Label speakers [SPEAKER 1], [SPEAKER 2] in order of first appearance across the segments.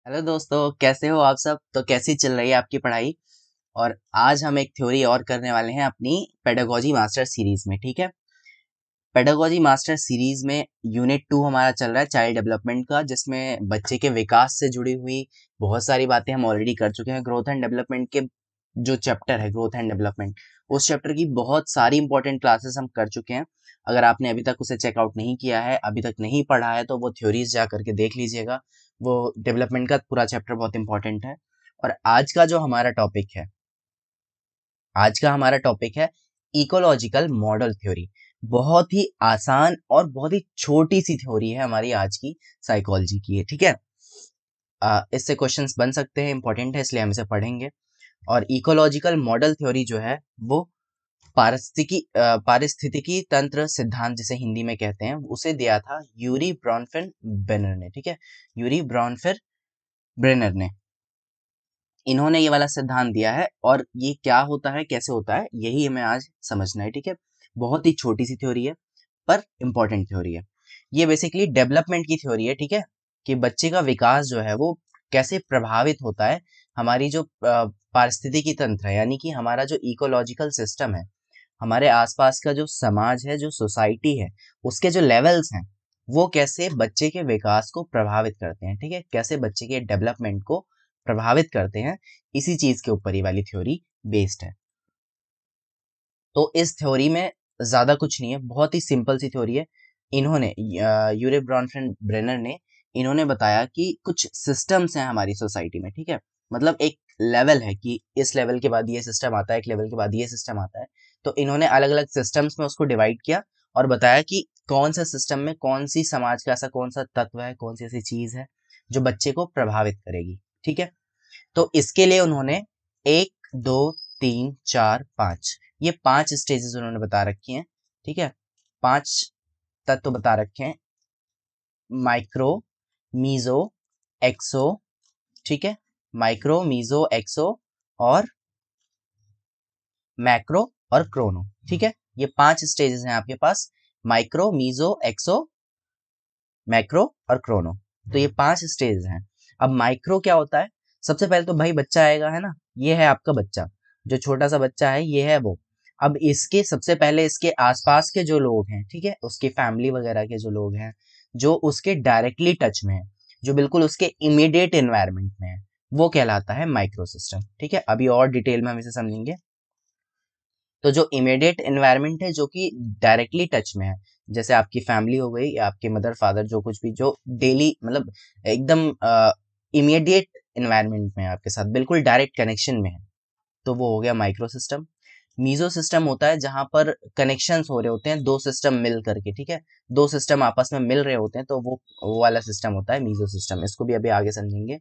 [SPEAKER 1] Hello दोस्तों, कैसे हो आप सब। तो कैसी चल रही है आपकी पढ़ाई। और आज हम एक थ्योरी और करने वाले हैं अपनी पेडागोजी मास्टर सीरीज में। ठीक है, पेडागोजी मास्टर सीरीज में यूनिट 2 हमारा चल रहा है चाइल्ड डेवलपमेंट का, जिसमें बच्चे के विकास से जुड़ी हुई बहुत सारी बातें हम ऑलरेडी कर चुके हैं। ग्रोथ एंड डेवलपमेंट के जो चैप्टर है ग्रोथ एंड डेवलपमेंट, उस चैप्टर की बहुत सारी इंपॉर्टेंट क्लासेस हम कर चुके हैं। अगर आपने अभी तक उसे चेकआउट नहीं किया है, अभी तक नहीं पढ़ा है, तो वो थ्योरीज जा करके देख लीजिएगा। वो डेवलपमेंट का पूरा चैप्टर बहुत इंपॉर्टेंट है। और आज का हमारा टॉपिक है इकोलॉजिकल मॉडल थ्योरी। बहुत ही आसान और बहुत ही छोटी सी थ्योरी है हमारी आज की साइकोलॉजी की है। ठीक है, इससे क्वेश्चंस बन सकते हैं, इंपॉर्टेंट है, इसलिए हम इसे पढ़ेंगे। और इकोलॉजिकल मॉडल थ्योरी जो है वो पारिस्थितिकी तंत्र सिद्धांत, जिसे हिंदी में कहते हैं, उसे दिया था यूरी ब्रॉनफेन ब्रेनर ने। ठीक है, यूरी ब्रॉनफेन ब्रेनर ने इन्होंने ये वाला सिद्धांत दिया है। और ये क्या होता है, कैसे होता है, यही हमें आज समझना है। ठीक है, बहुत ही छोटी सी थ्योरी है पर इंपॉर्टेंट थ्योरी है। ये बेसिकली डेवलपमेंट की थ्योरी है। ठीक है, कि बच्चे का विकास जो है वो कैसे प्रभावित होता है हमारी जो पारिस्थितिकी तंत्र है, यानी कि हमारा जो इकोलॉजिकल सिस्टम है, हमारे आसपास का जो समाज है, जो सोसाइटी है, उसके जो लेवल्स हैं, वो कैसे बच्चे के विकास को प्रभावित करते हैं। ठीक है, कैसे बच्चे के डेवलपमेंट को प्रभावित करते हैं, इसी चीज के ऊपर ये वाली थ्योरी बेस्ड है। तो इस थ्योरी में ज्यादा कुछ नहीं है, बहुत ही सिंपल सी थ्योरी है। इन्होंने यूरे ब्रॉनफेन ब्रेनर ने इन्होंने बताया कि कुछ सिस्टम्स हैं हमारी सोसाइटी में। ठीक है, मतलब एक लेवल है कि इस लेवल के बाद ये सिस्टम आता है, एक लेवल के बाद ये सिस्टम आता है। तो इन्होंने अलग अलग सिस्टम्स में उसको डिवाइड किया और बताया कि कौन सा सिस्टम में कौन सी समाज का ऐसा कौन सा तत्व है, कौन सी ऐसी चीज है जो बच्चे को प्रभावित करेगी। ठीक है, तो इसके लिए उन्होंने 1 2 3 4 5 ये 5 स्टेजेस उन्होंने बता रखी हैं। ठीक है, 5 तत्व बता रखे हैं। माइक्रो, मीजो, एक्सो। ठीक है, माइक्रो, मीजो, एक्सो और मैक्रो और क्रोनो। ठीक है, ये 5 स्टेजेस हैं आपके पास, माइक्रो, मीजो, एक्सो, मैक्रो और क्रोनो। तो ये 5 स्टेज हैं। अब माइक्रो क्या होता है, सबसे पहले तो भाई बच्चा आएगा, है ना। ये है आपका बच्चा, जो छोटा सा बच्चा है, ये है वो। अब इसके सबसे पहले इसके आसपास के जो लोग हैं, ठीक है, उसकी फैमिली वगैरह के जो लोग हैं, जो उसके डायरेक्टली टच में है, जो बिल्कुल उसके इमीडिएट एनवायरनमेंट में है, वो कहलाता है माइक्रो सिस्टम। ठीक है, अभी और डिटेल में हम इसे समझेंगे। तो जो इमीडिएट एनवायरनमेंट है, जो कि डायरेक्टली टच में है, जैसे आपकी फैमिली हो गई या आपके मदर फादर, जो कुछ भी, जो डेली मतलब एकदम इमीडिएट एनवायरनमेंट में है आपके साथ, बिल्कुल डायरेक्ट कनेक्शन में है, तो वो हो गया माइक्रो सिस्टम। मीजो सिस्टम होता है जहां पर कनेक्शंस हो रहे होते हैं दो सिस्टम मिल करके। ठीक है, दो सिस्टम आपस में मिल रहे होते हैं, तो वो वाला सिस्टम होता है मीजो सिस्टम। इसको भी अभी आगे समझेंगे।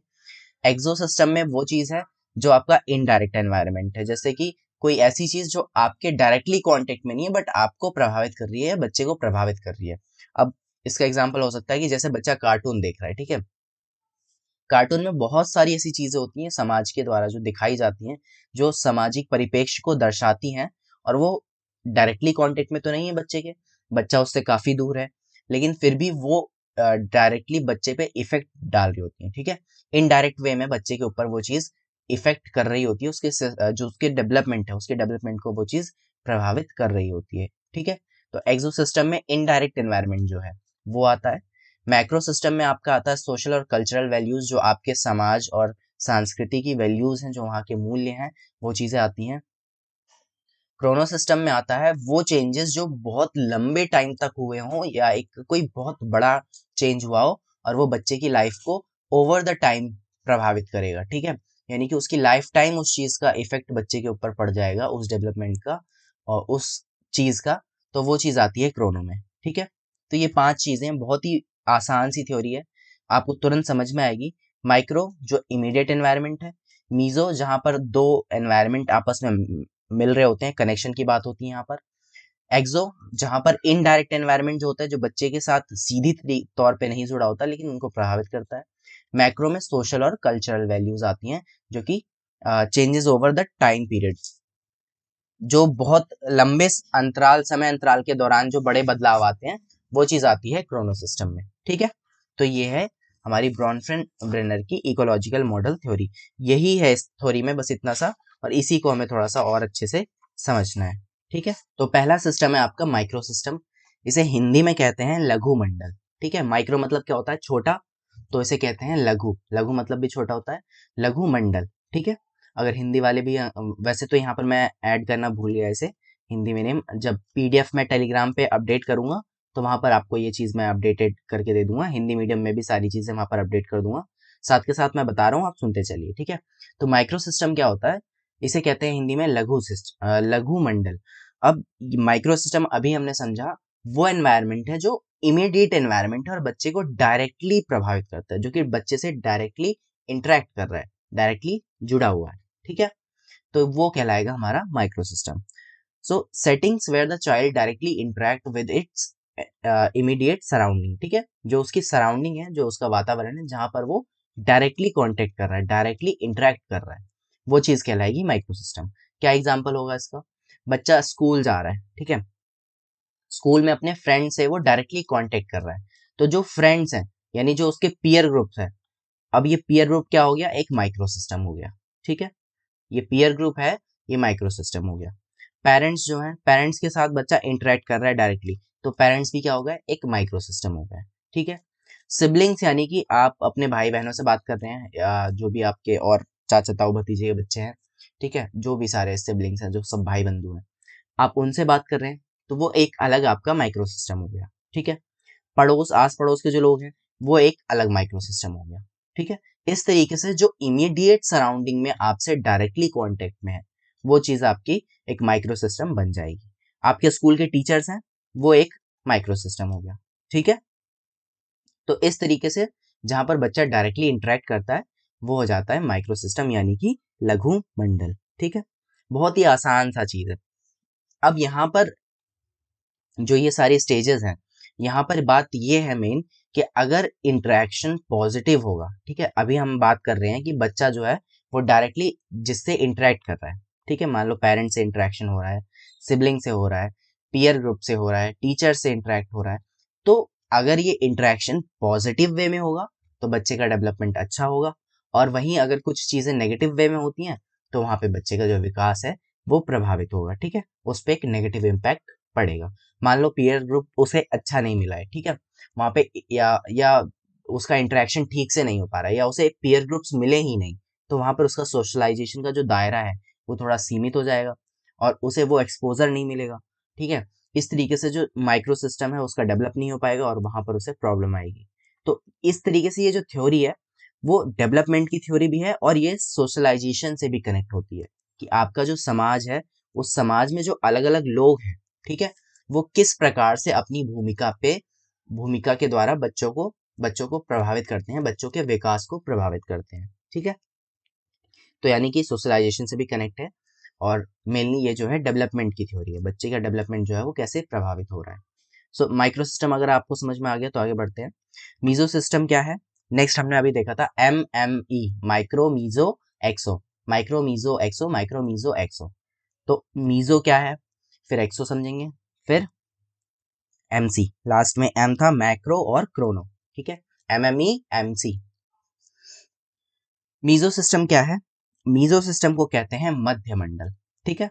[SPEAKER 1] एक्सो सिस्टम में वो चीज है जो आपका इनडायरेक्ट एनवायरनमेंट है, जैसे कि कोई ऐसी चीज जो आपके डायरेक्टली कांटेक्ट में नहीं है बट आपको प्रभावित कर रही है, बच्चे को प्रभावित कर रही है। अब इसका एग्जांपल हो सकता है कि जैसे बच्चा कार्टून देख रहा है। ठीक है, कार्टून में बहुत सारी ऐसी चीजें होती हैं समाज के द्वारा जो दिखाई जाती हैं, जो सामाजिक परिप्रेक्ष्य को दर्शाती हैं, और वो डायरेक्टली कांटेक्ट में तो नहीं है बच्चे के, बच्चा उससे काफी दूर है, लेकिन फिर भी वो डायरेक्टली बच्चे पे इफेक्ट डाल रही होती है। ठीक है, इनडायरेक्ट वे में बच्चे के ऊपर वो चीज इफेक्ट कर रही होती है, जो उसके डेवलपमेंट है, उसके डेवलपमेंट को वो चीज प्रभावित कर रही होती है। ठीक है, तो एक्सो सिस्टम में इनडायरेक्ट एनवायरनमेंट जो है वो आता है। मैक्रो सिस्टम में आपका आता है सोशल और कल्चरल वैल्यूज, जो आपके समाज और संस्कृति की वैल्यूज हैं, जो वहाँ के मूल्य हैं, वो चीजें आती हैं। क्रोनो सिस्टम में आता है वो चेंजेस जो बहुत लंबे टाइम तक हुए हों, या एक कोई बहुत बड़ा चेंज हुआ हो और वो बच्चे की लाइफ को ओवर द टाइम प्रभावित करेगा। ठीक है, यानी कि उसकी लाइफ टाइम उस चीज का इफेक्ट बच्चे के ऊपर पड़ जाएगा, उस डेवलपमेंट का और उस चीज का, तो वो चीज आती है क्रोनो में। ठीक है, तो ये 5 चीजें बहुत ही आसान सी थ्योरी है, आपको तुरंत समझ में आएगी। माइक्रो जो इमीडिएट एनवायरनमेंट है, मीजो जहां पर दो एनवायरनमेंट आपस में मिल रहे होते हैं, कनेक्शन की बात होती है यहाँ पर। एक्सो जहां पर इनडायरेक्ट एनवायरनमेंट जो होता है, जो बच्चे के साथ सीधी तौर पे नहीं जुड़ा होता लेकिन उनको प्रभावित करता है। मैक्रो में सोशल और कल्चरल वैल्यूज आती हैं, जो कि changes over the time period, जो बहुत लंबे समय अंतराल के दौरान जो बड़े बदलाव आते हैं, वो चीज आती है क्रोनो सिस्टम में। ठीक है, तो ये है हमारी ब्रॉनफ्रेंड-ब्रेनर की इकोलॉजिकल मॉडल थ्योरी। यही है इस थ्योरी में, बस इतना सा, और इसी को हमें थोड़ा सा और अच्छे से समझना है। ठीक है, तो पहला सिस्टम है आपका माइक्रो सिस्टम। इसे हिंदी में कहते हैं लघु मंडल। ठीक है, माइक्रो मतलब क्या होता है, छोटा, तो इसे कहते हैं लघु। लघु मतलब भी छोटा होता है, लघु मंडल। ठीक है, अगर हिंदी वाले भी, वैसे तो यहाँ पर मैं ऐड करना भूल गया इसे हिंदी में नेम, जब पीडीएफ में टेलीग्राम पे अपडेट करूंगा तो वहां पर आपको ये चीज मैं अपडेटेड करके दे दूंगा। हिंदी मीडियम में भी सारी चीजें वहां पर अपडेट कर दूंगा, साथ के साथ मैं बता रहा हूँ, आप सुनते चलिए। ठीक है, तो माइक्रो सिस्टम क्या होता है, इसे कहते हैं हिंदी में लघु सिस्टम, लघु मंडल। अब माइक्रो सिस्टम अभी हमने समझा, वो एनवायरमेंट है जो इमीडिएट एनवायरमेंट है और बच्चे को डायरेक्टली प्रभावित करता है, जो कि बच्चे से डायरेक्टली इंटरेक्ट कर रहा है, डायरेक्टली जुड़ा हुआ है। ठीक है, तो वो कहलाएगा हमारा micro system. So settings where the child directly interact with its immediate surrounding. ठीक है, जो उसकी सराउंडिंग है, जो उसका वातावरण है, जहां पर वो डायरेक्टली कांटेक्ट कर रहा है, डायरेक्टली इंटरेक्ट कर रहा है, वो चीज कहलाएगी माइक्रो सिस्टम। क्या एग्जांपल होगा इसका, बच्चा स्कूल जा रहा है, ठीक है, स्कूल में अपने फ्रेंड से वो डायरेक्टली कांटेक्ट कर रहा है, तो जो फ्रेंड्स हैं, यानी जो उसके पीयर ग्रुप्स हैं, अब ये पीयर ग्रुप क्या हो गया, एक माइक्रो सिस्टम हो गया। ठीक है, ये पीयर ग्रुप है, ये माइक्रो सिस्टम हो गया। पेरेंट्स जो है, पेरेंट्स के साथ बच्चा इंटरेक्ट कर रहा है डायरेक्टली, तो पेरेंट्स भी क्या हो गया, एक माइक्रो सिस्टम हो गया। ठीक है, सिबलिंग्स यानी कि आप अपने भाई बहनों से बात कर रहे हैं, या जो भी आपके और चाचा ताऊ भतीजे के बच्चे हैं, ठीक है, जो भी सारे सिबलिंग्स हैं, जो सब भाई बंधु हैं, आप उनसे बात कर रहे हैं, तो वो एक अलग आपका माइक्रो सिस्टम हो गया। ठीक है, पड़ोस, आस पड़ोस के जो लोग हैं, वो एक अलग माइक्रो सिस्टम हो गया। ठीक है, इस तरीके से जो इमीडिएट सराउंडिंग में आपसे डायरेक्टली कांटेक्ट में है, वो चीज आपकी एक माइक्रो सिस्टम बन जाएगी। आपके स्कूल के टीचर्स हैं, वो एक माइक्रो सिस्टम हो गया। ठीक है, तो इस तरीके से जहां पर बच्चा डायरेक्टली इंटरेक्ट करता है, वो हो जाता है माइक्रो सिस्टम, यानी कि लघु मंडल। ठीक है, बहुत ही आसान सा चीज है। अब यहाँ पर जो ये सारी स्टेजेस हैं, यहाँ पर बात ये है मेन, कि अगर इंटरेक्शन पॉजिटिव होगा, ठीक है, अभी हम बात कर रहे हैं कि बच्चा जो है वो डायरेक्टली जिससे इंटरेक्ट कर रहा है, ठीक है, मान लो पेरेंट से इंटरेक्शन हो रहा है, सिबलिंग से हो रहा है, पीयर ग्रुप से हो रहा है, टीचर से इंटरेक्ट हो रहा है, तो अगर ये इंटरेक्शन पॉजिटिव वे में होगा तो बच्चे का डेवलपमेंट अच्छा होगा, और वहीं अगर कुछ चीजें नेगेटिव वे में होती हैं तो वहां पे बच्चे का जो विकास है वो प्रभावित होगा। ठीक है, उस पर एक नेगेटिव इम्पैक्ट पड़ेगा। मान लो पीयर ग्रुप उसे अच्छा नहीं मिला है, ठीक है, वहां पे, या उसका इंटरेक्शन ठीक से नहीं हो पा रहा है, या उसे पीयर ग्रुप्स मिले ही नहीं, तो वहां पर उसका सोशलाइजेशन का जो दायरा है वो थोड़ा सीमित हो जाएगा, और उसे वो एक्सपोजर नहीं मिलेगा। ठीक है, इस तरीके से जो माइक्रो सिस्टम है उसका डेवलप नहीं हो पाएगा, और वहां पर उसे प्रॉब्लम आएगी। तो इस तरीके से ये जो थ्योरी है वो डेवलपमेंट की थ्योरी भी है, और ये सोशलाइजेशन से भी कनेक्ट होती है, कि आपका जो समाज है, उस समाज में जो अलग अलग लोग हैं, ठीक है, वो किस प्रकार से अपनी भूमिका के द्वारा बच्चों को प्रभावित करते हैं, बच्चों के विकास को प्रभावित करते हैं। ठीक है, तो यानी कि सोशलाइजेशन से भी कनेक्ट है, और मेनली ये जो है डेवलपमेंट की थ्योरी है, बच्चे का डेवलपमेंट जो है वो कैसे प्रभावित हो रहा है। सो माइक्रो सिस्टम अगर आपको समझ में आ गया तो आगे बढ़ते हैं। मीजो सिस्टम क्या है, नेक्स्ट हमने अभी देखा था MME, माइक्रो मीजो एक्सो, माइक्रो मीजो एक्सो, माइक्रो मीजो एक्सो। तो मीजो क्या है, फिर एक्सो समझेंगे, फिर MC, लास्ट में M था, मैक्रो और क्रोनो। ठीक है, MME MC। मीजो सिस्टम क्या है, मीजो सिस्टम को कहते हैं मध्य मंडल। ठीक है,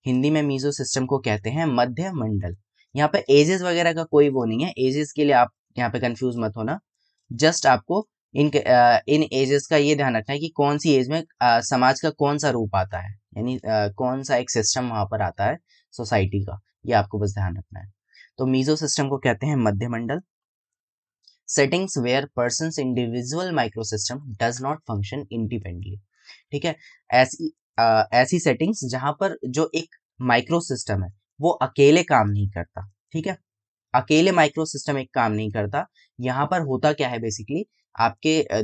[SPEAKER 1] हिंदी में मीजो सिस्टम को कहते हैं मध्य मंडल। यहाँ पे एजेस वगैरह का कोई वो नहीं है, एजेस के लिए आप यहाँ पे कंफ्यूज मत होना, जस्ट आपको इन एजेस का ये ध्यान रखना है कि कौन सी एज में समाज का कौन सा रूप आता है, यानी कौन सा एक सिस्टम वहां पर आता है सोसाइटी का, ये आपको बस ध्यान रखना है। तो मीजो सिस्टम को कहते हैं मध्य मंडल। Settings where persons individual micro system does not function independently. ठीक है, ऐसी ऐसी सेटिंग्स जहां पर जो एक माइक्रो सिस्टम है वो अकेले काम नहीं करता। ठीक है, अकेले माइक्रो सिस्टम एक काम नहीं करता। यहाँ पर होता क्या है, बेसिकली आपके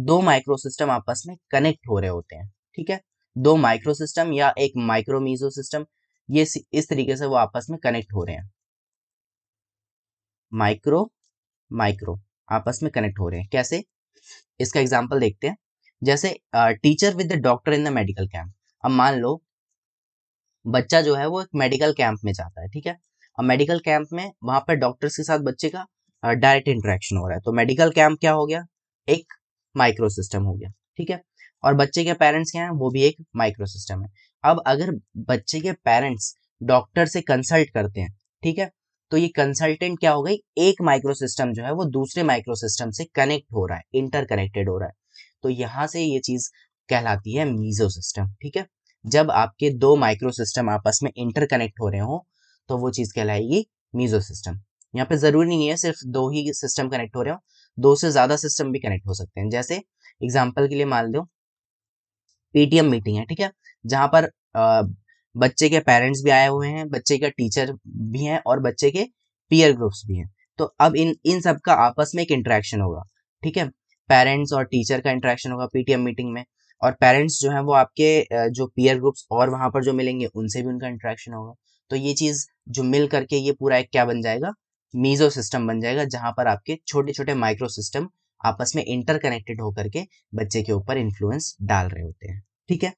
[SPEAKER 1] दो माइक्रो सिस्टम आपस में कनेक्ट हो रहे होते हैं। ठीक है, दो माइक्रो सिस्टम या एक माइक्रो मीजो सिस्टम, ये इस तरीके से वो आपस में कनेक्ट हो रहे हैं, माइक्रो माइक्रो आपस में कनेक्ट हो रहे हैं। कैसे, इसका एग्जांपल देखते हैं। जैसे teacher with the doctor in the medical camp. अब मान लो बच्चा जो है वो एक मेडिकल कैंप में जाता है, ठीक है, अब मेडिकल कैंप में वहां पर डॉक्टर्स के साथ बच्चे का डायरेक्ट इंटरेक्शन हो रहा है। तो मेडिकल कैंप क्या हो गया, एक माइक्रो सिस्टम हो गया, ठीक है। और बच्चे के पेरेंट्स क्या हैं, वो भी एक माइक्रो सिस्टम है। अब अगर बच्चे के पेरेंट्स डॉक्टर से कंसल्ट करते हैं, ठीक है, तो ये कंसल्टेंट क्या हो गई, एक माइक्रो सिस्टम जो है वो दूसरे माइक्रो सिस्टम से कनेक्ट हो रहा है, इंटर कनेक्टेड हो रहा है। तो यहां से ये चीज कहलाती है मीजो सिस्टम, ठीक है। जब आपके दो माइक्रो सिस्टम आपस में इंटर कनेक्ट हो रहे हो तो वो चीज कहलाएगी मीजो सिस्टम। यहाँ पे जरूरी नहीं है सिर्फ दो ही सिस्टम कनेक्ट हो रहे हो, दो से ज्यादा सिस्टम भी कनेक्ट हो सकते हैं। जैसे एग्जाम्पल के लिए मान लो पीटीएम मीटिंग है, ठीक है, जहां पर बच्चे के पेरेंट्स भी आए हुए हैं, बच्चे का टीचर भी हैं और बच्चे के पीयर ग्रुप्स भी हैं। तो अब इन इन सब का आपस में एक इंटरेक्शन होगा, ठीक है। पेरेंट्स और टीचर का इंटरेक्शन होगा पीटीएम मीटिंग में, और पेरेंट्स जो है वो आपके जो पीयर ग्रुप्स और वहां पर जो मिलेंगे उनसे भी उनका इंटरेक्शन होगा। तो ये चीज जो मिल करके ये पूरा एक क्या बन जाएगा, मीजो सिस्टम बन जाएगा, जहां पर आपके छोटे छोटे माइक्रो सिस्टम आपस में इंटरकनेक्टेड होकर के बच्चे के ऊपर इन्फ्लुएंस डाल रहे होते हैं, ठीक है।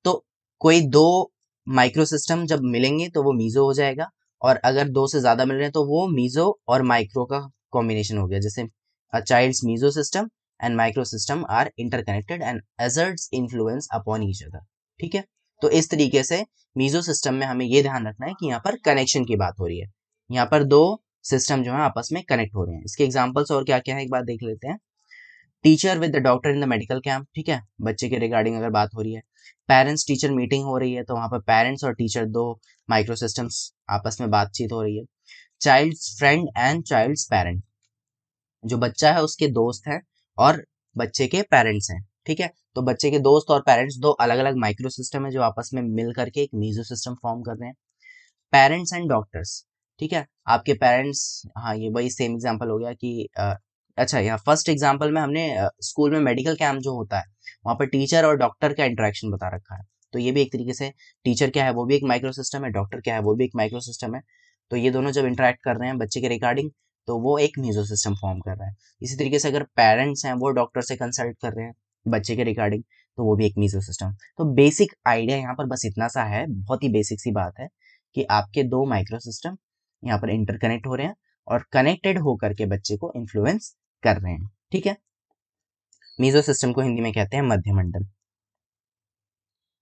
[SPEAKER 1] तो कोई दो माइक्रो सिस्टम जब मिलेंगे तो वो मीजो हो जाएगा, और अगर दो से ज्यादा मिल रहे हैं तो वो मीजो और माइक्रो का कॉम्बिनेशन हो गया। जैसे a child's meso system and micro system are interconnected and exerts influence upon each other, ठीक है। तो इस तरीके से मीजो सिस्टम में हमें ये ध्यान रखना है कि यहाँ पर कनेक्शन की बात हो रही है, यहाँ पर दो सिस्टम जो है आपस में कनेक्ट हो रहे हैं। इसके एग्जाम्पल्स और क्या क्या है एक बार देख लेते हैं। Teacher with the doctor in the medical camp, ठीक है, बच्चे के रिगार्डिंग अगर बात हो रही है। पेरेंट्स टीचर मीटिंग हो रही है, तो वहां पर पेरेंट्स और टीचर दो माइक्रो सिस्टम्स आपस में बातचीत हो रही है। Child's friend and child's parent, जो बच्चा है उसके दोस्त हैं और बच्चे के पेरेंट्स हैं, ठीक है। तो बच्चे के दोस्त और पेरेंट्स दो अलग अलग माइक्रो सिस्टम है जो आपस में मिल करके एक मीजो सिस्टम फॉर्म कर रहे हैं। पेरेंट्स एंड डॉक्टर्स, ठीक है, आपके पेरेंट्स, हाँ ये वही सेम एग्जांपल हो गया कि अच्छा यहाँ फर्स्ट एग्जांपल में हमने स्कूल में मेडिकल कैंप जो होता है वहाँ पर टीचर और डॉक्टर का इंटरेक्शन बता रखा है। तो ये भी एक तरीके से टीचर क्या है वो भी एक माइक्रो सिस्टम है, डॉक्टर क्या है वो भी एक माइक्रो सिस्टम है। तो ये दोनों जब इंटरेक्ट कर रहे हैं बच्चे के रिगार्डिंग तो वो एक मीजो सिस्टम फॉर्म कर रहा है। इसी तरीके से अगर पेरेंट्स हैं वो डॉक्टर से कंसल्ट कर रहे हैं बच्चे के रिगार्डिंग तो वो भी एक मीजो सिस्टम। तो बेसिक आइडिया यहाँ पर बस इतना सा है, बहुत ही बेसिक सी बात है कि आपके दो माइक्रो सिस्टम यहाँ पर इंटरकनेक्ट हो रहे हैं और कनेक्टेड होकर के बच्चे को इन्फ्लुएंस कर रहे हैं, ठीक है। मीजो सिस्टम को हिंदी में कहते हैं मध्यमंडल।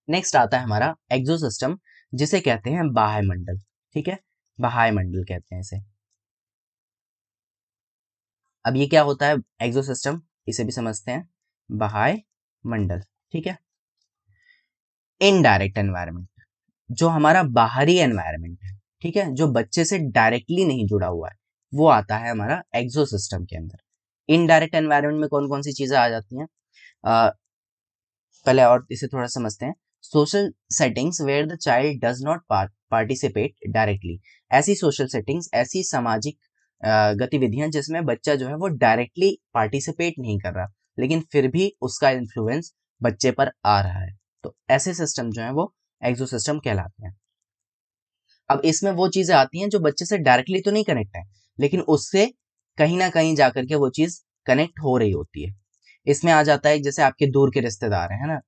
[SPEAKER 1] नेक्स्ट आता है हमारा एक्सो सिस्टम, जिसे कहते हैं बाह्य मंडल, ठीक है, बाह्य मंडल कहते हैं इसे। अब ये क्या होता है एक्सो सिस्टम, इसे भी समझते हैं, बाह्य मंडल, ठीक है। इनडायरेक्ट एनवायरनमेंट, जो हमारा बाहरी एनवायरनमेंट है, ठीक है, जो बच्चे से डायरेक्टली नहीं जुड़ा हुआ है, वो आता है हमारा एक्सो सिस्टम के अंदर। इनडायरेक्ट एनवायरनमेंट में कौन कौन सी चीजें आ जाती हैं, पहले और इसे थोड़ा समझते हैं। Social settings where the child does not participate directly, ऐसी सोशल सेटिंग्स, ऐसी सामाजिक गतिविधियां जिसमें बच्चा जो है वो डायरेक्टली पार्टिसिपेट नहीं कर रहा लेकिन फिर भी उसका इन्फ्लुएंस बच्चे पर आ रहा है, तो ऐसे सिस्टम जो है वो एक्सो सिस्टम कहलाते हैं। अब इसमें वो चीजें आती हैं जो बच्चे से डायरेक्टली तो नहीं कनेक्ट है लेकिन उससे कहीं ना कहीं जाकर के वो चीज कनेक्ट हो रही होती है। इसमें आ जाता है जैसे आपके दूर के रिश्तेदार हैं, है ना,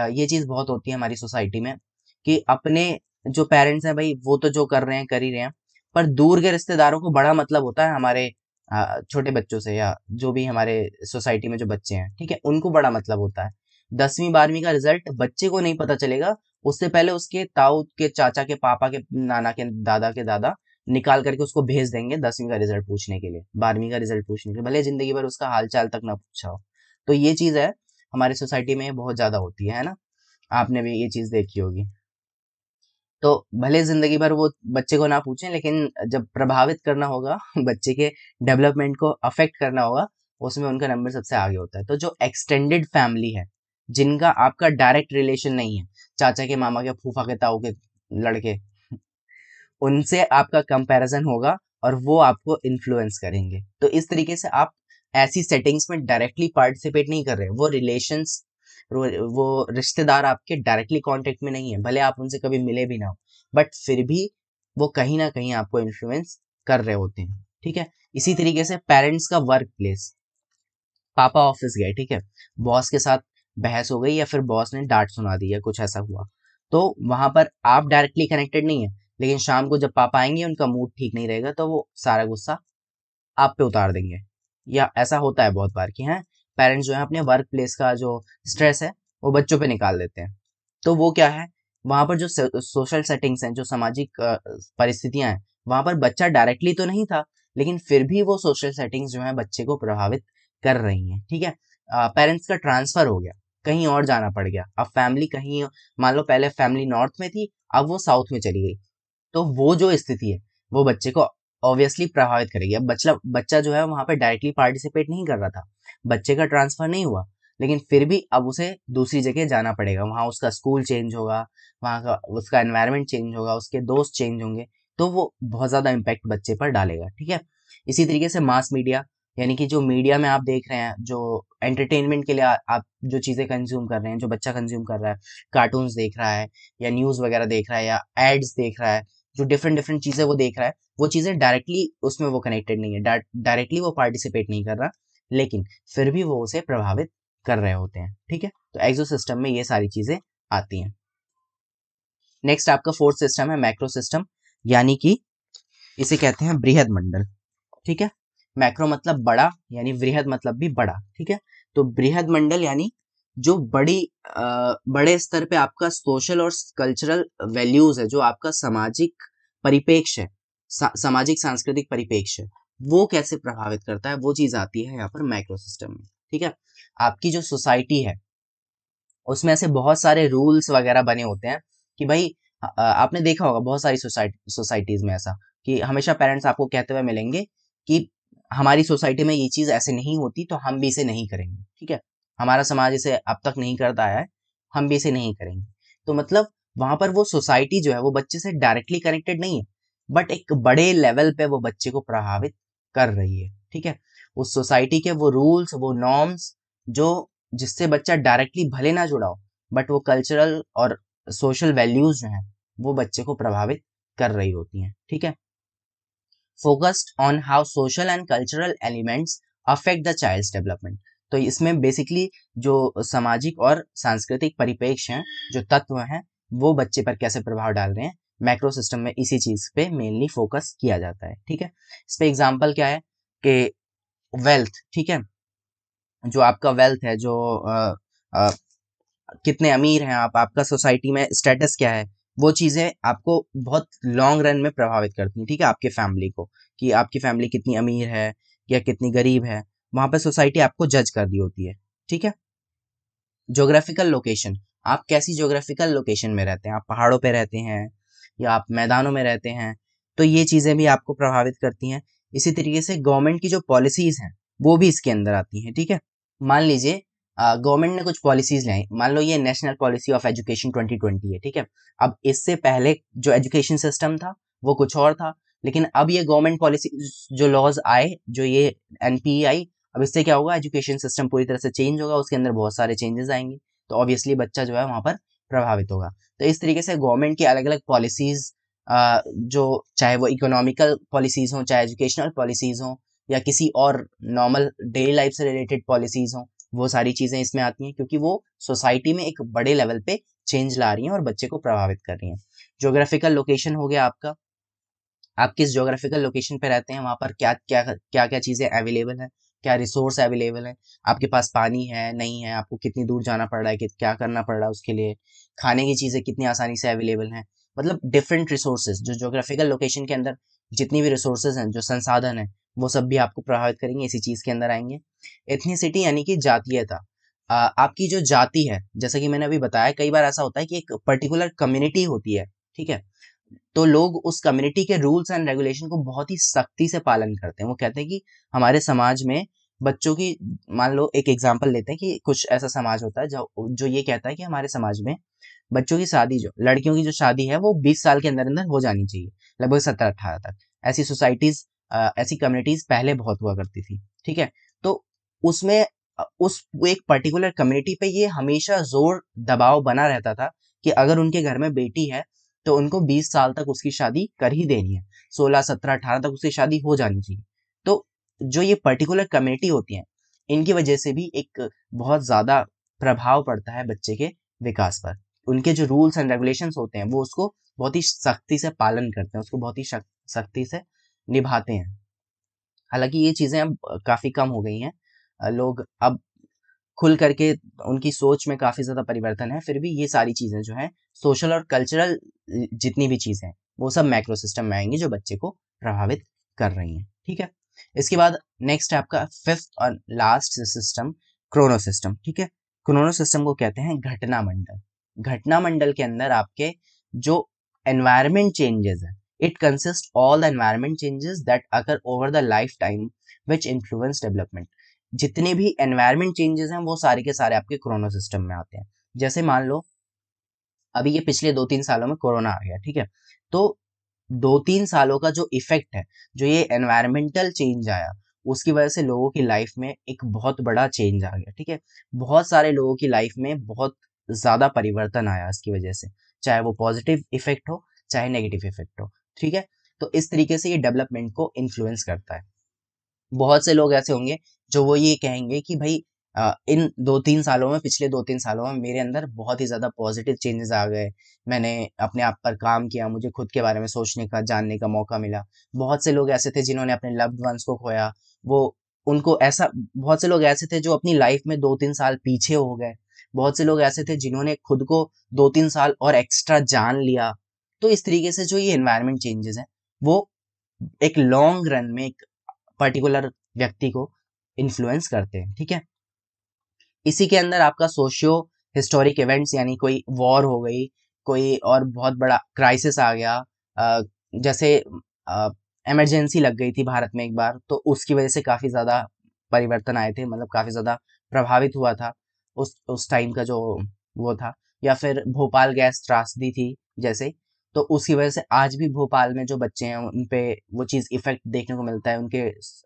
[SPEAKER 1] ये चीज बहुत होती है हमारी सोसाइटी में कि अपने जो पेरेंट्स हैं भाई वो तो जो कर रहे हैं कर ही रहे हैं, पर दूर के रिश्तेदारों को बड़ा मतलब होता है हमारे छोटे बच्चों से, या जो भी हमारे सोसाइटी में जो बच्चे हैं, ठीक है, उनको बड़ा मतलब होता है। 10वीं 12वीं का रिजल्ट बच्चे को नहीं पता चलेगा, उससे पहले उसके ताऊ के चाचा के पापा के नाना के दादा के दादा निकाल करके उसको भेज देंगे 10वीं का रिजल्ट पूछने के लिए, 12वीं का रिजल्ट पूछने के लिए, भले जिंदगी भर उसका हाल चाल तक ना पूछा हो। तो ये चीज है हमारी सोसाइटी में बहुत ज्यादा होती है ना, आपने भी ये चीज देखी होगी। तो भले जिंदगी भर वो बच्चे को ना पूछें लेकिन जब प्रभावित करना होगा बच्चे के डेवलपमेंट को अफेक्ट करना होगा उसमें उनका नंबर सबसे आगे होता है। तो जो एक्सटेंडेड फैमिली है जिनका आपका डायरेक्ट रिलेशन नहीं है, चाचा के मामा के फूफा के ताऊ के लड़के, उनसे आपका कंपैरिजन होगा और वो आपको इन्फ्लुएंस करेंगे। तो इस तरीके से आप ऐसी सेटिंग्स में डायरेक्टली पार्टिसिपेट नहीं कर रहे, वो रिलेशंस, वो रिश्तेदार आपके डायरेक्टली कांटेक्ट में नहीं है, भले आप उनसे कभी मिले भी ना हो, बट फिर भी वो कहीं ना कहीं आपको इन्फ्लुएंस कर रहे होते हैं, ठीक है। इसी तरीके से पेरेंट्स का वर्क प्लेस, पापा ऑफिस गए, ठीक है, बॉस के साथ बहस हो गई या फिर बॉस ने डांट सुना दी या कुछ ऐसा हुआ, तो वहां पर आप डायरेक्टली कनेक्टेड नहीं है लेकिन शाम को जब पापा आएंगे उनका मूड ठीक नहीं रहेगा तो वो सारा गुस्सा आप पे उतार देंगे। या ऐसा होता है बहुत बार कि हैं पेरेंट्स जो है अपने वर्क प्लेस का जो स्ट्रेस है वो बच्चों पे निकाल देते हैं। तो वो क्या है, वहां पर जो सोशल सेटिंग्स हैं, जो सामाजिक परिस्थितियां हैं, वहां पर बच्चा डायरेक्टली तो नहीं था, लेकिन फिर भी वो सोशल सेटिंग्स जो है बच्चे को प्रभावित कर रही हैं। ठीक है, पेरेंट्स का ट्रांसफर हो गया, कहीं और जाना पड़ गया, अब फैमिली कहीं, मान लो पहले फैमिली नॉर्थ में थी, अब वो साउथ में चली गई, तो वो जो स्थिति है वो बच्चे को ऑब्वियसली प्रभावित करेगी। अब बच्चा बच्चा जो है वहां पे डायरेक्टली पार्टिसिपेट नहीं कर रहा था, बच्चे का ट्रांसफर नहीं हुआ, लेकिन फिर भी अब उसे दूसरी जगह जाना पड़ेगा, वहां उसका स्कूल चेंज होगा, वहां का उसका एनवायरनमेंट चेंज होगा, उसके दोस्त चेंज होंगे, तो वो बहुत ज्यादा इम्पैक्ट बच्चे पर डालेगा। ठीक है, इसी तरीके से मास मीडिया, यानी कि जो मीडिया में आप देख रहे हैं, जो एंटरटेनमेंट के लिए आप जो चीजें कंज्यूम कर रहे हैं, जो बच्चा कंज्यूम कर रहा है, कार्टून्स देख रहा है या न्यूज वगैरह देख रहा है या एड्स देख रहा है, जो डिफरेंट डिफरेंट चीजें वो देख रहा है, वो चीजें डायरेक्टली उसमें वो कनेक्टेड नहीं है, डायरेक्टली वो पार्टिसिपेट नहीं कर रहा, लेकिन फिर भी वो उसे प्रभावित कर रहे होते हैं। ठीक है, तो एक्सो सिस्टम में ये सारी चीजें आती हैं। नेक्स्ट आपका फोर्थ सिस्टम है मैक्रो सिस्टम, यानी कि इसे कहते हैं बृहद मंडल। ठीक है, मैक्रो मतलब बड़ा, यानी बृहद मतलब भी बड़ा। ठीक है, तो बृहद मंडल यानी जो बड़े स्तर पे आपका सोशल और कल्चरल वैल्यूज है, जो आपका सामाजिक परिपेक्ष है, सामाजिक सांस्कृतिक परिपेक्ष है, वो कैसे प्रभावित करता है, वो चीज आती है यहाँ पर माइक्रो सिस्टम में। ठीक है, आपकी जो सोसाइटी है उसमें ऐसे बहुत सारे रूल्स वगैरह बने होते हैं कि भाई आपने देखा होगा बहुत सारी सोसाइटीज में ऐसा कि हमेशा पेरेंट्स आपको कहते हुए मिलेंगे कि हमारी सोसाइटी में ये चीज ऐसे नहीं होती तो हम भी इसे नहीं करेंगे। ठीक है, हमारा समाज इसे अब तक नहीं करता आया है, हम भी इसे नहीं करेंगे। तो मतलब वहां पर वो सोसाइटी जो है वो बच्चे से डायरेक्टली कनेक्टेड नहीं है, बट एक बड़े लेवल पे वो बच्चे को प्रभावित कर रही है। ठीक है, उस सोसाइटी के वो रूल्स, वो नॉर्म्स, जो जिससे बच्चा डायरेक्टली भले ना जुड़ा हो, बट वो कल्चरल और सोशल वैल्यूज जो हैं वो बच्चे को प्रभावित कर रही होती हैं। ठीक है, focused on how social and cultural elements affect the child's development. तो इसमें बेसिकली जो सामाजिक और सांस्कृतिक परिप्रेक्ष्य हैं, जो तत्व हैं, वो बच्चे पर कैसे प्रभाव डाल रहे हैं, मैक्रो सिस्टम में इसी चीज पे मेनली फोकस किया जाता है। ठीक है, इस पे एग्जांपल क्या है कि वेल्थ। ठीक है, जो आपका वेल्थ है, जो अ, कितने अमीर हैं आप, आपका सोसाइटी में स्टेटस क्या है, वो चीजें आपको बहुत लॉन्ग रन में प्रभावित करती हैं। ठीक है, आपके फैमिली को, कि आपकी फैमिली कितनी अमीर है या कितनी गरीब है, वहां पे सोसाइटी आपको जज कर रही होती है। ठीक है, ज्योग्राफिकल लोकेशन, आप कैसी ज्योग्राफिकल लोकेशन में रहते हैं, आप पहाड़ों पे रहते हैं या आप मैदानों में रहते हैं, तो ये चीजें भी आपको प्रभावित करती हैं। इसी तरीके से गवर्नमेंट की जो पॉलिसीज हैं वो भी इसके अंदर आती हैं। ठीक है, मान लीजिए गवर्नमेंट ने कुछ पॉलिसीज लाई, मान लो ये नेशनल पॉलिसी ऑफ एजुकेशन 2020 है। ठीक है, अब इससे पहले जो एजुकेशन सिस्टम था वो कुछ और था, लेकिन अब ये गवर्नमेंट पॉलिसी जो लॉज आए, जो ये एनपीई आई, अब इससे क्या होगा, एजुकेशन सिस्टम पूरी तरह से चेंज होगा, उसके अंदर बहुत सारे चेंजेस आएंगे, तो ऑब्वियसली बच्चा जो है वहां पर प्रभावित होगा। तो इस तरीके से गवर्नमेंट की अलग अलग पॉलिसीज, जो चाहे वो इकोनॉमिकल पॉलिसीज हों, चाहे एजुकेशनल पॉलिसीज हों, या किसी और नॉर्मल डेली लाइफ से रिलेटेड पॉलिसीज हों, वो सारी चीजें इसमें आती हैं, क्योंकि वो सोसाइटी में एक बड़े लेवल पे चेंज ला रही हैं और बच्चे को प्रभावित कर रही हैं। ज्योग्राफिकल लोकेशन हो गया आपका, आप किस ज्योग्राफिकल लोकेशन पे रहते हैं, वहां पर क्या क्या क्या क्या चीजें अवेलेबल है, क्या रिसोर्स अवेलेबल है, आपके पास पानी है नहीं है, आपको कितनी दूर जाना पड़ रहा है, क्या करना पड़ रहा है उसके लिए, खाने की चीजें कितनी आसानी से अवेलेबल हैं, मतलब डिफरेंट रिसोर्सेज जो ज्योग्राफिकल लोकेशन के अंदर जितनी भी रिसोर्सेज हैं, जो संसाधन है, वो सब भी आपको प्रभावित करेंगे, इसी चीज के अंदर आएंगे। एथनिसिटी यानी कि जातीयता, आपकी जो जाति है, जैसा कि मैंने अभी बताया, कई बार ऐसा होता है कि एक पर्टिकुलर कम्युनिटी होती है। ठीक है, तो लोग उस कम्युनिटी के रूल्स एंड रेगुलेशन को बहुत ही सख्ती से पालन करते हैं। वो कहते हैं कि हमारे समाज में बच्चों की, मान लो एक एग्जांपल लेते हैं कि कुछ ऐसा समाज होता है जो जो ये कहता है कि हमारे समाज में बच्चों की शादी, जो लड़कियों की जो शादी है वो 20 साल के अंदर अंदर हो जानी चाहिए, लगभग 17-18 तक। ऐसी सोसाइटीज, ऐसी कम्युनिटीज पहले बहुत हुआ करती थी। ठीक है, तो उसमें उस एक पर्टिकुलर कम्युनिटी पे ये हमेशा जोर दबाव बना रहता था कि अगर उनके घर में बेटी है तो उनको 20 साल तक उसकी शादी कर ही देनी है, 16, 17, 18 तक उसकी शादी हो जानी चाहिए। तो जो ये पर्टिकुलर कम्युनिटी होती है, इनकी वजह से भी एक बहुत ज्यादा प्रभाव पड़ता है बच्चे के विकास पर। उनके जो रूल्स एंड रेगुलेशंस होते हैं वो उसको बहुत ही सख्ती से पालन करते हैं, उसको बहुत ही सख्ती से निभाते हैं। हालांकि ये चीजें अब काफी कम हो गई हैं, लोग अब खुल करके, उनकी सोच में काफी ज्यादा परिवर्तन है। फिर भी ये सारी चीजें जो है सोशल और कल्चरल जितनी भी चीजें हैं वो सब मैक्रो सिस्टम में आएंगी जो बच्चे को प्रभावित कर रही हैं। ठीक है, इसके बाद नेक्स्ट है आपका फिफ्थ और लास्ट सिस्टम, क्रोनो सिस्टम। ठीक है, क्रोनो सिस्टम को कहते हैं घटना मंडल। घटना मंडल के अंदर आपके जो एनवायरमेंट चेंजेस है, it consist all the environment changes that occur over the life time which influence development. जितने भी एनवायरमेंट चेंजेस हैं वो सारे के सारे आपके कोरोना सिस्टम में आते हैं। जैसे मान लो अभी ये पिछले 2-3 सालों में कोरोना आ गया, ठीक है, तो 2-3 सालों का जो इफेक्ट है, जो ये एनवायरमेंटल चेंज आया, उसकी वजह से लोगों की लाइफ में एक बहुत बड़ा चेंज आ गया। ठीक है, बहुत सारे लोगों की लाइफ में बहुत ज्यादा परिवर्तन आया इसकी वजह से, चाहे वो पॉजिटिव इफेक्ट हो चाहे नेगेटिव इफेक्ट हो। ठीक है, तो इस तरीके से ये डेवलपमेंट को इन्फ्लुएंस करता है। बहुत से लोग ऐसे होंगे जो वो ये कहेंगे कि भाई इन 2-3 सालों में, पिछले 2-3 सालों में मेरे अंदर बहुत ही ज्यादा पॉजिटिव चेंजेस आ गए, मैंने अपने आप पर काम किया, मुझे खुद के बारे में सोचने का, जानने का मौका मिला। बहुत से लोग ऐसे थे जिन्होंने अपने लव्ड वंस को खोया, वो उनको ऐसा, बहुत से लोग ऐसे थे जो अपनी लाइफ में 2-3 साल पीछे हो गए। बहुत से लोग ऐसे थे जिन्होंने खुद को 2-3 साल और एक्स्ट्रा जान लिया। तो इस तरीके से जो ये एनवायरमेंट चेंजेस हैं वो एक लॉन्ग रन में एक पर्टिकुलर व्यक्ति को इन्फ्लुएंस करते हैं। ठीक है, इसी के अंदर आपका सोशियो हिस्टोरिक इवेंट्स, यानी कोई वॉर हो गई, कोई और बहुत बड़ा क्राइसिस आ गया, जैसे इमरजेंसी लग गई थी भारत में एक बार, तो उसकी वजह से काफी ज्यादा परिवर्तन आए थे, मतलब काफी ज्यादा प्रभावित हुआ था उस टाइम का जो वो था। या फिर भोपाल गैस त्रासदी थी जैसे, तो उसकी वजह से आज भी भोपाल में जो बच्चे हैं उन पे वो चीज इफेक्ट देखने को मिलता है, उनके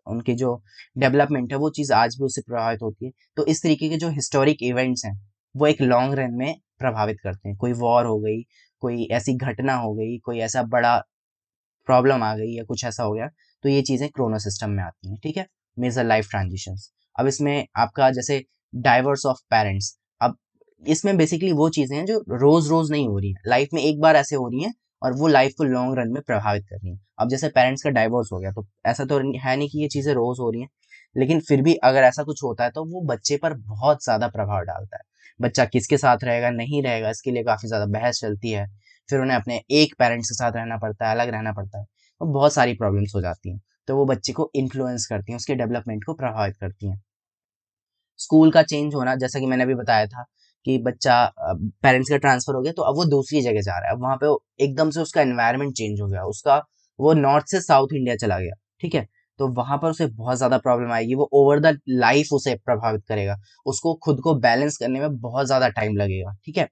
[SPEAKER 1] उनकी जो डेवलपमेंट है वो चीज आज भी उससे प्रभावित होती है। तो इस तरीके के जो हिस्टोरिक इवेंट्स हैं वो एक लॉन्ग रन में प्रभावित करते हैं। कोई वॉर हो गई, कोई ऐसी घटना हो गई, कोई ऐसा बड़ा प्रॉब्लम आ गई या कुछ ऐसा हो गया, तो ये चीजें क्रोनो सिस्टम में आती हैं। ठीक है, मेजर लाइफ ट्रांजिशंस। अब इसमें आपका जैसे डाइवर्स ऑफ पेरेंट्स, अब इसमें बेसिकली वो चीजें हैं जो रोज रोज नहीं हो रही है, लाइफ में एक बार ऐसे हो रही हैं और वो लाइफ को लॉन्ग रन में प्रभावित कर रही है। अब जैसे पेरेंट्स का डाइवोर्स हो गया, तो ऐसा तो है नहीं कि ये चीजें रोज हो रही हैं, लेकिन फिर भी अगर ऐसा कुछ होता है तो वो बच्चे पर बहुत ज्यादा प्रभाव डालता है। बच्चा किसके साथ रहेगा, नहीं रहेगा, इसके लिए काफी ज्यादा बहस चलती है। फिर उन्हें अपने एक पेरेंट्स के साथ रहना पड़ता है, अलग रहना पड़ता है, तो बहुत सारी प्रॉब्लम्स हो जाती हैं। तो वो बच्चे को इन्फ्लुएंस करती हैं, उसके डेवलपमेंट को प्रभावित करती हैं। स्कूल का चेंज होना, जैसा कि मैंने अभी बताया था कि बच्चा, पेरेंट्स का ट्रांसफर हो गया तो अब वो दूसरी जगह जा रहा है, अब वहां पे एकदम से उसका एनवायरनमेंट चेंज हो गया, उसका वो नॉर्थ से साउथ इंडिया चला गया। ठीक है, तो वहां पर उसे बहुत ज्यादा प्रॉब्लम आएगी, वो ओवर द लाइफ उसे प्रभावित करेगा, उसको खुद को बैलेंस करने में बहुत ज्यादा टाइम लगेगा। ठीक है,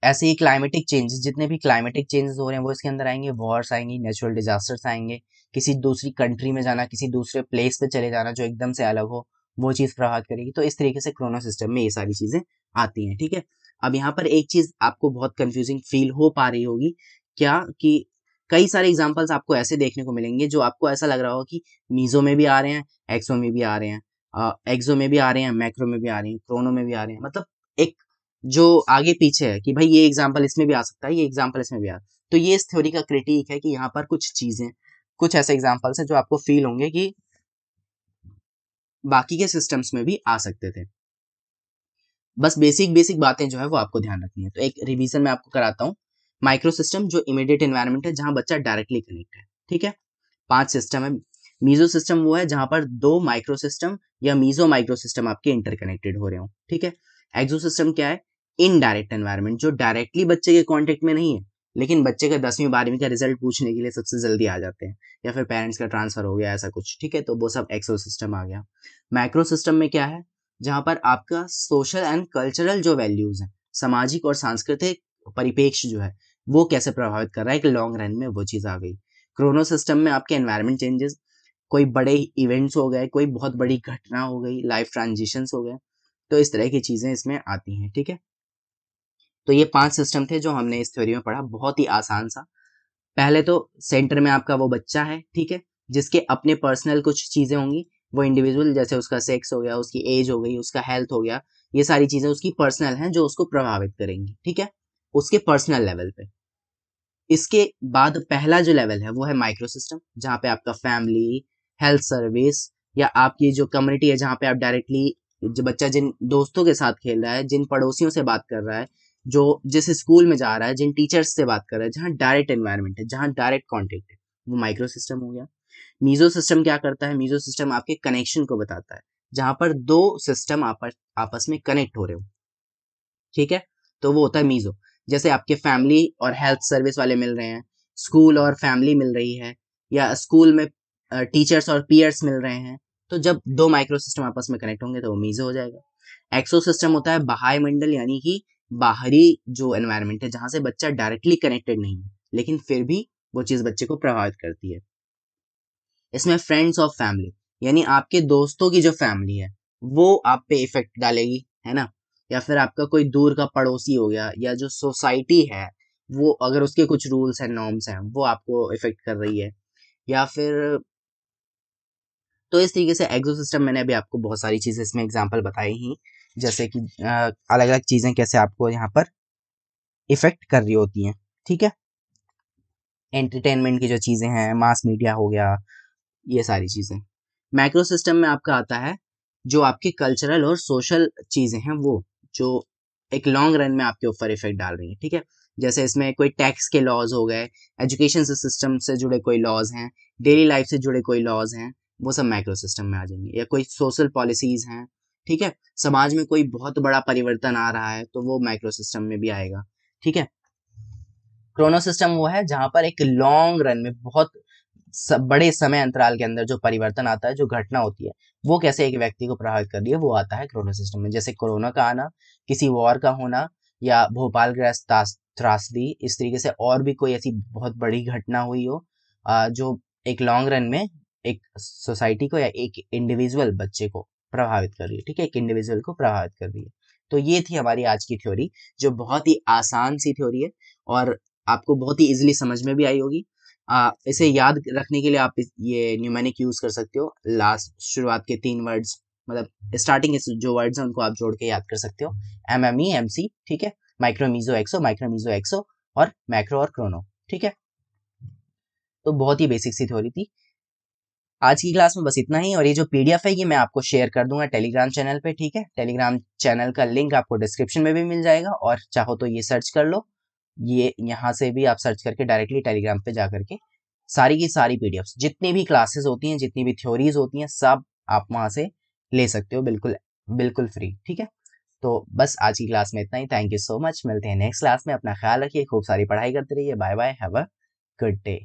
[SPEAKER 1] ऐसे ही क्लाइमेटिक चेंजेस, जितने भी क्लाइमेटिक चेंजेस हो रहे हैं वो इसके अंदर आएंगे, वॉर्स आएंगी, नेचुरल डिजास्टर्स आएंगे, किसी दूसरी कंट्री में जाना, किसी दूसरे प्लेस पे चले जाना जो एकदम से अलग हो, वो चीज प्रभावित करेगी। तो इस तरीके से क्रोनो सिस्टम में ये सारी चीजें आती हैं। ठीक है, अब यहाँ पर एक चीज आपको बहुत कंफ्यूजिंग फील हो पा रही होगी क्या, कि कई सारे एग्जाम्पल्स आपको ऐसे देखने को मिलेंगे जो आपको ऐसा लग रहा हो कि मीजो में भी आ रहे हैं, एक्सो में भी आ रहे हैं, एक्सो में भी आ रहे हैं, मैक्रो में भी आ रहे हैं, क्रोनो में भी आ रहे हैं, मतलब एक जो आगे पीछे है कि भाई ये एग्जाम्पल इसमें भी आ सकता है, ये एग्जाम्पल इसमें भी आ। तो ये इस थ्योरी का क्रिटिक है कि यहाँ पर कुछ चीजें, कुछ ऐसे एग्जाम्पल्स हैं जो आपको फील होंगे कि बाकी के सिस्टम्स में भी आ सकते थे। बस बेसिक बेसिक बातें जो है वो आपको ध्यान रखनी है। तो एक रिवीजन में आपको कराता हूँ। माइक्रो सिस्टम जो इमीडिएट एनवायरनमेंट है जहां बच्चा डायरेक्टली कनेक्ट है। ठीक है, 5 सिस्टम है। मीजो सिस्टम वो है जहां पर 2 माइक्रो सिस्टम या मीजो माइक्रो सिस्टम आपके इंटरकनेक्टेड हो रहे हो। ठीक है, एक्सो सिस्टम क्या है, इनडायरेक्ट एनवायरनमेंट, जो डायरेक्टली बच्चे के कॉन्टेक्ट में नहीं है, लेकिन बच्चे का 10वीं 12वीं का रिजल्ट पूछने के लिए सबसे जल्दी आ जाते हैं, या फिर पेरेंट्स का ट्रांसफर हो गया ऐसा कुछ। ठीक है, तो वो सब एक्सो सिस्टम आ गया। माइक्रो सिस्टम में क्या है, जहां पर आपका सोशल एंड कल्चरल जो वैल्यूज हैं, सामाजिक और सांस्कृतिक परिपेक्ष जो है वो कैसे प्रभावित कर रहा है, एक लॉन्ग रन में वो चीज आ गई। क्रोनो सिस्टम में आपके एनवायरमेंट चेंजेस, कोई बड़े इवेंट्स हो गए, कोई बहुत बड़ी घटना हो गई, लाइफ ट्रांजिशंस हो गए, तो इस तरह की चीजें इसमें आती हैं। ठीक है, तो ये 5 सिस्टम थे जो हमने इस थ्योरी में पढ़ा, बहुत ही आसान सा। पहले तो सेंटर में आपका वो बच्चा है, ठीक है, जिसके अपने पर्सनल कुछ चीजें होंगी, वो इंडिविजुअल, जैसे उसका सेक्स हो गया, उसकी एज हो गई, उसका हेल्थ हो गया, ये सारी चीजें उसकी पर्सनल हैं जो उसको प्रभावित करेंगी। ठीक है, उसके पर्सनल लेवल पे। इसके बाद पहला जो लेवल है वो है माइक्रो सिस्टम, जहाँ पे आपका फैमिली, हेल्थ सर्विस, या आपकी जो कम्युनिटी है जहाँ पे आप डायरेक्टली, जो बच्चा जिन दोस्तों के साथ खेल रहा है, जिन पड़ोसियों से बात कर रहा है, जो जिस स्कूल में जा रहा है, जिन टीचर्स से बात कर रहा है, जहाँ डायरेक्ट एनवायरनमेंट है, जहाँ डायरेक्ट कॉन्टेक्ट है, वो माइक्रो सिस्टम हो गया। मीजो सिस्टम क्या करता है? मीजो सिस्टम आपके कनेक्शन को बताता है, जहां पर दो सिस्टम आपस में कनेक्ट हो रहे हो, ठीक है, तो वो होता है मीजो। जैसे आपके फैमिली और हेल्थ सर्विस वाले मिल रहे हैं, स्कूल और फैमिली मिल रही है, या स्कूल में टीचर्स और पीयर्स मिल रहे हैं, तो जब दो माइक्रो सिस्टम आपस में कनेक्ट होंगे तो वो मीजो हो जाएगा। एक्सो सिस्टम होता है बाह्य मंडल, यानी कि बाहरी जो एनवायरनमेंट है, जहां से बच्चा डायरेक्टली कनेक्टेड नहीं है, लेकिन फिर भी वो चीज बच्चे को प्रभावित करती है। इसमें फ्रेंड्स ऑफ फैमिली, यानी आपके दोस्तों की जो फैमिली है वो आप पे इफेक्ट डालेगी, है ना, या फिर आपका कोई दूर का पड़ोसी हो गया, या जो सोसाइटी है वो अगर उसके कुछ रूल्स एंड नॉर्म्स हैं वो आपको इफेक्ट कर रही है, या फिर, तो इस तरीके से एक्सो सिस्टम, मैंने अभी आपको बहुत सारी चीजें इसमें एग्जांपल बताई ही, जैसे कि अलग अलग चीजें कैसे आपको यहाँ पर इफेक्ट कर रही होती हैं, ठीक है। एंटरटेनमेंट की जो चीजें हैं, मास मीडिया हो गया, ये सारी चीजें। मैक्रो सिस्टम में आपका आता है जो आपके कल्चरल और सोशल चीजें हैं, वो जो एक लॉन्ग रन में आपके ऊपर इफेक्ट डाल रही है, ठीक है। जैसे इसमें कोई टैक्स के लॉज हो गए, एजुकेशन सिस्टम से जुड़े कोई लॉज हैं, डेली लाइफ से जुड़े कोई लॉज हैं, वो सब माइक्रो सिस्टम में आ जाएंगे। या कोई सोशल पॉलिसीज हैं, ठीक है, समाज में कोई बहुत बड़ा परिवर्तन आ रहा है तो वो माइक्रो सिस्टम में भी आएगा, ठीक है। क्रोनो सिस्टम वो है जहां पर एक लॉन्ग रन में बहुत बड़े समय अंतराल के अंदर जो परिवर्तन आता है, जो घटना होती है, वो कैसे एक व्यक्ति को प्रभावित कर रही है, वो आता है क्रोनो सिस्टम में। जैसे कोरोना का आना, किसी वॉर का होना, या भोपाल गैस त्रासदी, इस तरीके से और भी कोई ऐसी बहुत बड़ी घटना हुई हो जो एक लॉन्ग रन में एक सोसाइटी को या एक इंडिविजुअल बच्चे को प्रभावित कर रही है, ठीक है, एक इंडिविजुअल को प्रभावित कर रही है। तो ये थी हमारी आज की थ्योरी, जो बहुत ही आसान सी थ्योरी है और आपको बहुत ही इजीली समझ में भी आई होगी। इसे याद रखने के लिए आप ये न्यूमेरिक यूज कर सकते हो। लास्ट शुरुआत के 3 वर्ड्स, मतलब स्टार्टिंग के जो वर्ड्स हैं उनको आप जोड़ के याद कर सकते हो, MME MC, ठीक है, माइक्रो मीजो एक्सो और मैक्रो और क्रोनो, ठीक है। तो बहुत ही बेसिक सी थ्योरी थी। आज की क्लास में बस इतना ही, और ये जो PDF है ये मैं आपको शेयर कर दूंगा टेलीग्राम चैनल पे, ठीक है। टेलीग्राम चैनल का लिंक आपको डिस्क्रिप्शन में भी मिल जाएगा, और चाहो तो ये सर्च कर लो, ये यहाँ से भी आप सर्च करके डायरेक्टली टेलीग्राम पे जा करके सारी की सारी PDFs, जितनी भी क्लासेस होती हैं, जितनी भी थ्योरीज होती हैं, सब आप वहां से ले सकते हो, बिल्कुल बिल्कुल फ्री, ठीक है। तो बस आज की क्लास में इतना ही। थैंक यू सो मच, मिलते हैं नेक्स्ट क्लास में। अपना ख्याल रखिए, खूब सारी पढ़ाई करते रहिए। Bye bye, have a good day.